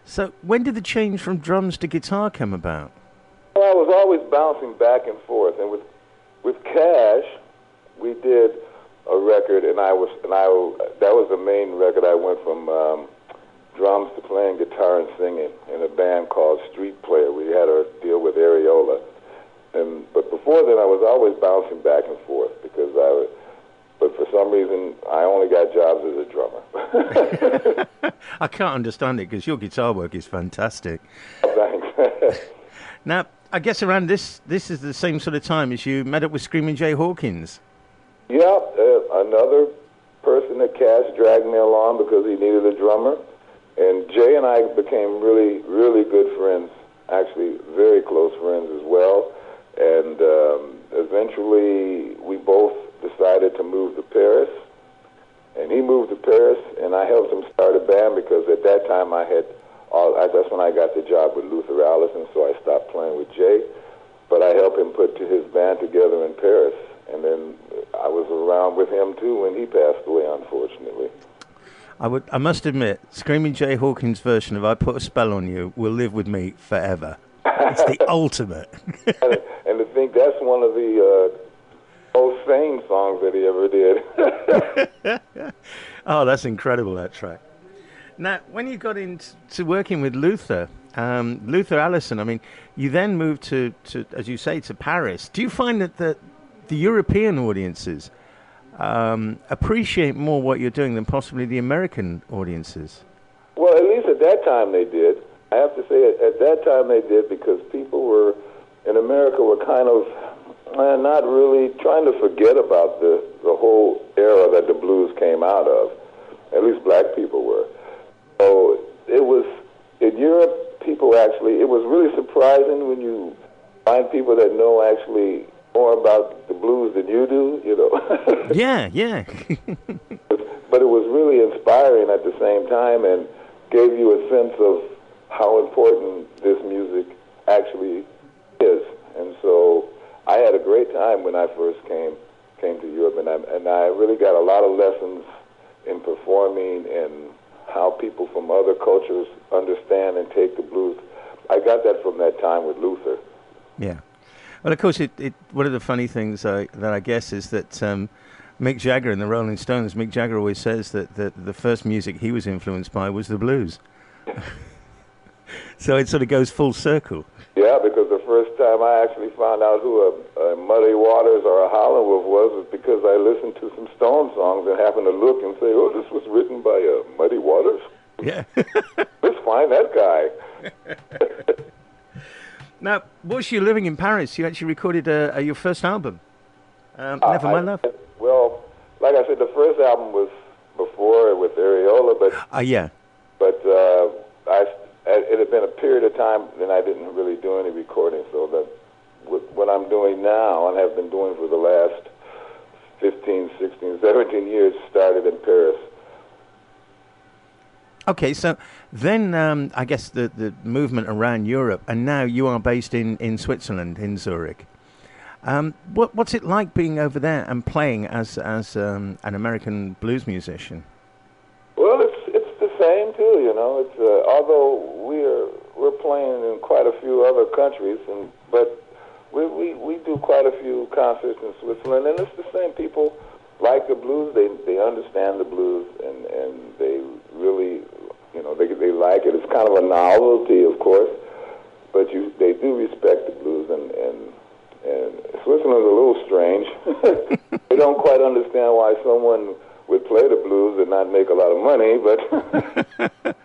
So when did the change from drums to guitar come about? Well, I was always bouncing back and forth, and with Cash, we did a record, and that was the main record. I went from drums to playing guitar and singing in a band called Street Player. We had a deal with Areola, but before then, I was always bouncing back and forth but for some reason, I only got jobs as a drummer. I can't understand it because your guitar work is fantastic. Thanks. Now, I guess around this is the same sort of time as you met up with Screaming Jay Hawkins. Yeah, another person that Cash dragged me along because he needed a drummer. And Jay and I became really, really good friends, actually very close friends as well. And eventually we both decided to move to Paris. And he moved to Paris, and I helped him start a band because at that time that's when I got the job with Luther Allison, so I stopped playing with Jay. But I helped him put his band together in Paris. And then I was around with him, too, when he passed away, unfortunately. I must admit, Screaming Jay Hawkins' version of I Put a Spell on You will live with me forever. It's the ultimate. and to think that's one of the most sane songs that he ever did. Oh, that's incredible, that track. Now, when you got into working with Luther Allison, I mean, you then moved to, as you say, to Paris. Do you find that the European audiences appreciate more what you're doing than possibly the American audiences? Well, at least at that time they did. I have to say at that time they did because people in America were kind of not really trying to forget about the whole era that the blues came out of. At least black people were. So it was, in Europe, it was really surprising when you find people that know actually more about the blues than you do, you know. Yeah. But it was really inspiring at the same time and gave you a sense of how important this music actually is. And so I had a great time when I first came to Europe, and I really got a lot of lessons in performing and how people from other cultures understand and take the blues. I got that from that time with Luther. Yeah. Well, of course, one of the funny things that I guess is that Mick Jagger and the Rolling Stones, Mick Jagger always says that the first music he was influenced by was the blues. So it sort of goes full circle. Yeah, because the first time I actually found out who a Muddy Waters or a Howlin' Wolf was because I listened to some Stone songs and happened to look and say, oh, this was written by Muddy Waters? Yeah. Let's find that guy. Now, whilst you're living in Paris, you actually recorded your first album, Never My Love. Well, like I said, the first album was before with Areola, but yeah. But it had been a period of time that I didn't really do any recording, so that what I'm doing now and have been doing for the last 15, 16, 17 years started in Paris. Okay, so then I guess the movement around Europe, and now you are based in Switzerland, in Zurich. What's it like being over there and playing as an American blues musician? Well, it's the same too, you know. It's although we're playing in quite a few other countries, but we do quite a few concerts in Switzerland, and it's the same. People like the blues, they understand the blues, and they really, you know, they like it. It's kind of a novelty, of course, but they do respect the blues, and Switzerland's a little strange. They don't quite understand why someone would play the blues and not make a lot of money, but